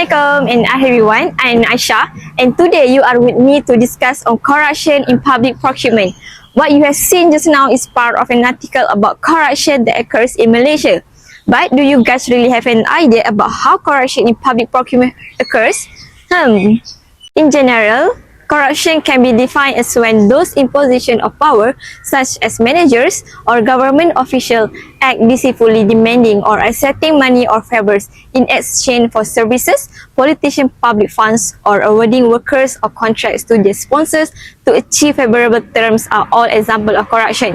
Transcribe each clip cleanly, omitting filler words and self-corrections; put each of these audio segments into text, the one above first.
Assalamualaikum and hi everyone, I'm Aisha and today you are with me to discuss on corruption in public procurement. What you have seen just now is part of an article about corruption that occurs in Malaysia. But do you guys really have an idea about how corruption in public procurement occurs? In general, corruption can be defined as when those in position of power, such as managers or government officials, act deceitfully demanding or accepting money or favors in exchange for services, politician public funds, or awarding workers or contracts to their sponsors to achieve favorable terms are all examples of corruption.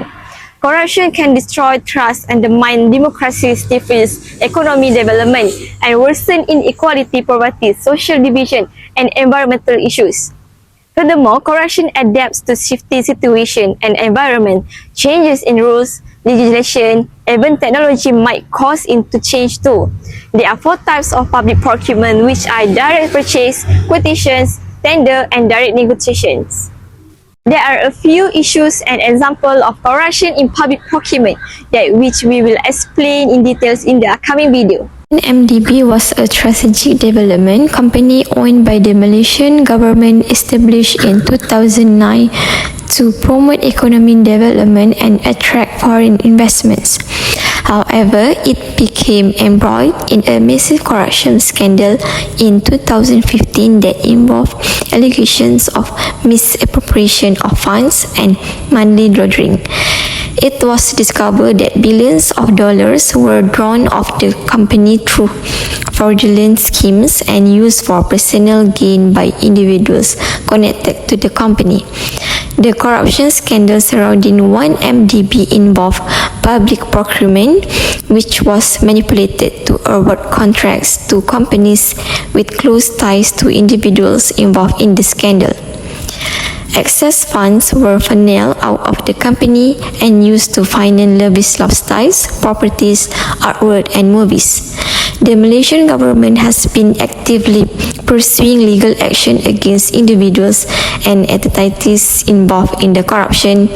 Corruption can destroy trust, undermine democracy, stifles economic development, and worsen inequality, poverty, social division, and environmental issues. Furthermore, corruption adapts to shifting situation and environment. Changes in rules, legislation, even technology might cause it to change too. There are 4 types of public procurement, which are direct purchase, quotations, tender, and direct negotiations. There are a few issues and examples of corruption in public procurement which we will explain in details in the upcoming video. MDB was a strategic development company owned by the Malaysian government established in 2009 to promote economic development and attract foreign investments. However, it became embroiled in a massive corruption scandal in 2015 that involved allegations of misappropriation of funds and money laundering. It was discovered that billions of dollars were drawn off the company through fraudulent schemes and used for personal gain by individuals connected to the company. The corruption scandal surrounding 1MDB involved public procurement, which was manipulated to award contracts to companies with close ties to individuals involved in the scandal. Excess funds were funneled out of the company and used to finance lavish lifestyles, properties, artwork, and movies. The Malaysian government has been actively pursuing legal action against individuals and entities involved in the corruption,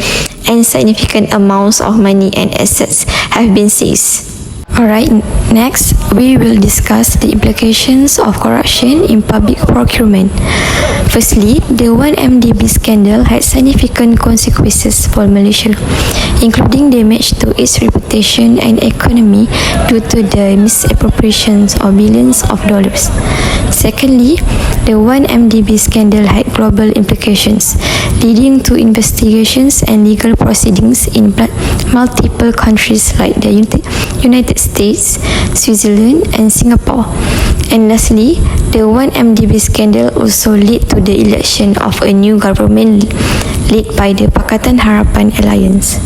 and significant amounts of money and assets have been seized. Alright, next we will discuss the implications of corruption in public procurement. Firstly, the 1MDB scandal had significant consequences for Malaysia, including damage to its reputation and economy due to the misappropriations of billions of dollars. Secondly, the 1MDB scandal had global implications, leading to investigations and legal proceedings in multiple countries like the United States, Switzerland, and Singapore. And lastly, the 1MDB scandal also led to the election of a new government led by the Pakatan Harapan Alliance.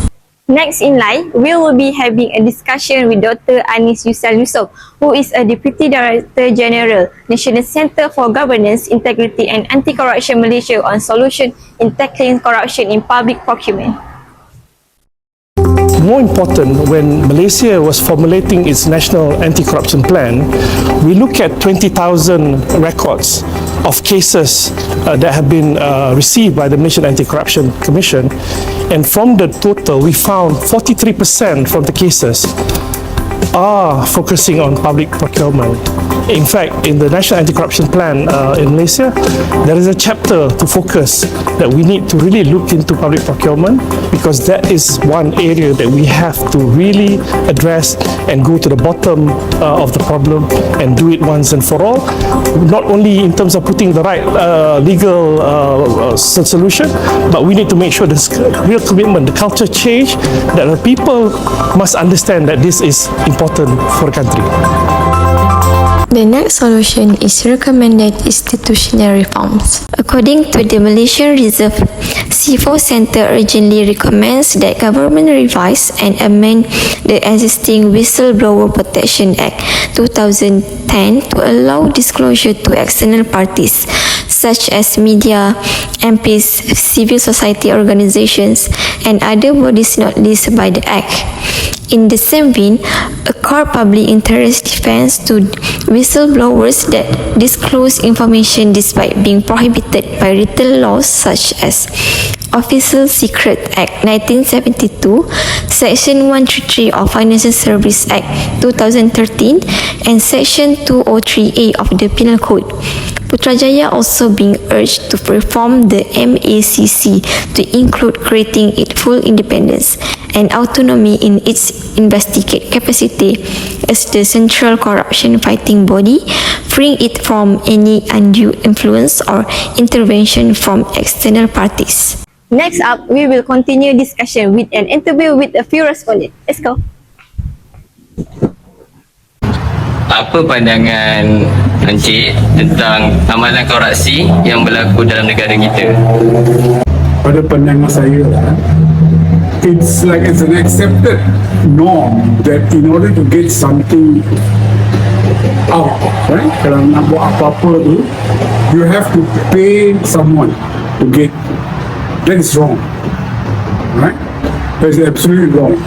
Next in line, we will be having a discussion with Dr. Anis Yusal Yusof, who is a Deputy Director General, National Centre for Governance, Integrity and Anti-Corruption Malaysia on solution in tackling corruption in public procurement. More important, when Malaysia was formulating its national anti-corruption plan, we look at 20,000 records of cases that have been received by the Malaysian Anti-Corruption Commission, and from the total we found 43% from the cases are focusing on public procurement. In fact, in the National Anti-Corruption Plan in Malaysia, there is a chapter to focus that we need to really look into public procurement, because that is one area that we have to really address and go to the bottom of the problem and do it once and for all. Not only in terms of putting the right legal solution, but we need to make sure there's real commitment, the culture change, that the people must understand that this is important for the country. The next solution is recommended institutional reforms. According to the Malaysian Reserve, CIFO Centre urgently recommends that government revise and amend the existing Whistleblower Protection Act 2010 to allow disclosure to external parties such as media, MPs, civil society organizations, and other bodies not listed by the Act. In the same vein, a core public interest defense to whistleblowers that disclose information despite being prohibited by written laws such as Official Secret Act 1972, Section 133 of Financial Service Act 2013, and Section 203A of the Penal Code. Putrajaya also being urged to reform the MACC to include creating its full independence and autonomy in its investigate capacity as the central corruption fighting body, freeing it from any undue influence or intervention from external parties. Next up, we will continue discussion with an interview with a few respondents. Let's go. Apa pandangan Encik tentang amalan korupsi yang berlaku dalam negara kita? Pada pandangan saya, it's like it's an accepted norm that in order to get something out, right? Kalau nak buat apa-apa tu, you have to pay someone to get. That is wrong, right? That is absolutely wrong.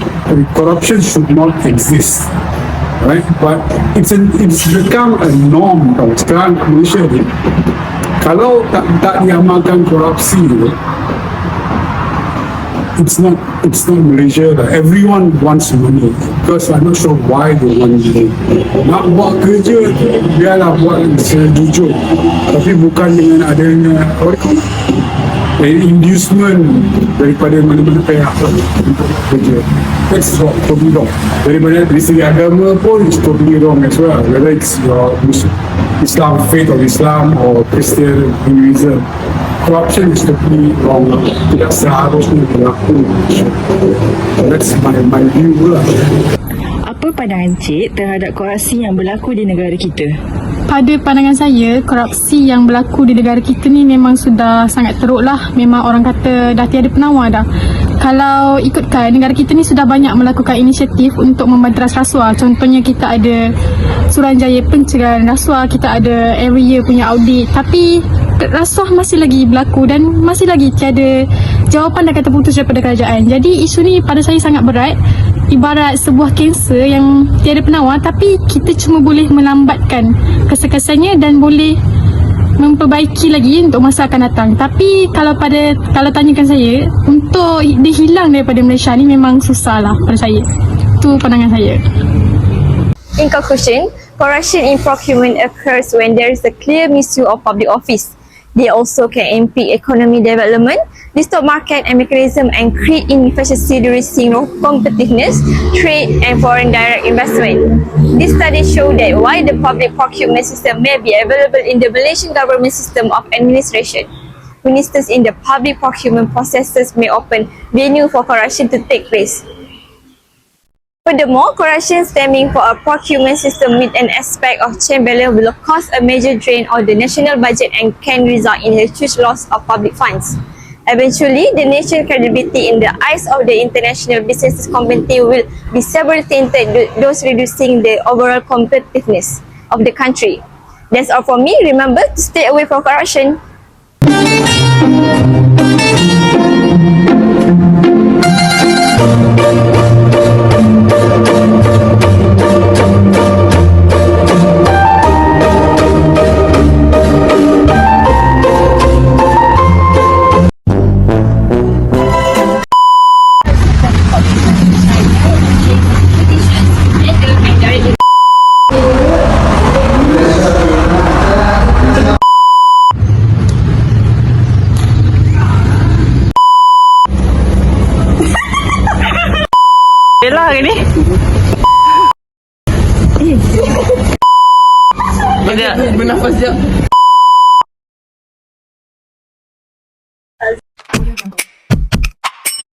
Corruption should not exist. Right, but it's become a norm tau. Sekarang Malaysia ni, kalau tak diamalkan korupsi tu, it's not Malaysia lah. Everyone wants money because I'm not sure why they want money. Nak buat kerja biarlah buat sejujur, tapi bukan dengan adanya inducement daripada mana-mana pihak untuk kerja. That's wrong, totally wrong. Daripada dari segi agama pun it's totally wrong as well. Whether it's your Islam, faith of Islam or Christian, Hinduism, corruption is totally wrong. Tidak seharusnya berlaku. That's my view lah. Apa pandangan Cik terhadap korupsi yang berlaku di negara kita? Pada pandangan saya, korupsi yang berlaku di negara kita ni memang sudah sangat teruk lah. Memang orang kata dah tiada penawar dah. Kalau ikutkan, negara kita ni sudah banyak melakukan inisiatif untuk membanteras rasuah. Contohnya kita ada Suruhanjaya Pencegahan Rasuah, kita ada every year punya audit. Tapi rasuah masih lagi berlaku dan masih lagi tiada jawapan dan kata putus daripada kerajaan. Jadi isu ni pada saya sangat berat. Ibarat sebuah kanser yang tiada penawar, tapi kita cuma boleh melambatkan kesan-kesannya dan boleh memperbaiki lagi untuk masa akan datang. Tapi kalau tanyakan saya, untuk dia hilang daripada Malaysia ni memang susah lah pada saya. Itu pandangan saya. In conclusion, corruption in procurement occurs when there is a clear misuse of public office. They also can impede economic development, distort market and mechanism, and create inefficiency, reducing competitiveness, trade and foreign direct investment. This study show that while the public procurement system may be available in the Malaysian government system of administration, ministers in the public procurement processes may open venue for corruption to take place. Furthermore, corruption stemming from a procurement system with an aspect of chain balance will cause a major drain on the national budget and can result in a huge loss of public funds. Eventually, the nation's credibility in the eyes of the international business community will be severely tainted, thus reducing the overall competitiveness of the country. That's all from me. Remember to stay away from corruption. Yelah ke ni? Bernafas sekejap.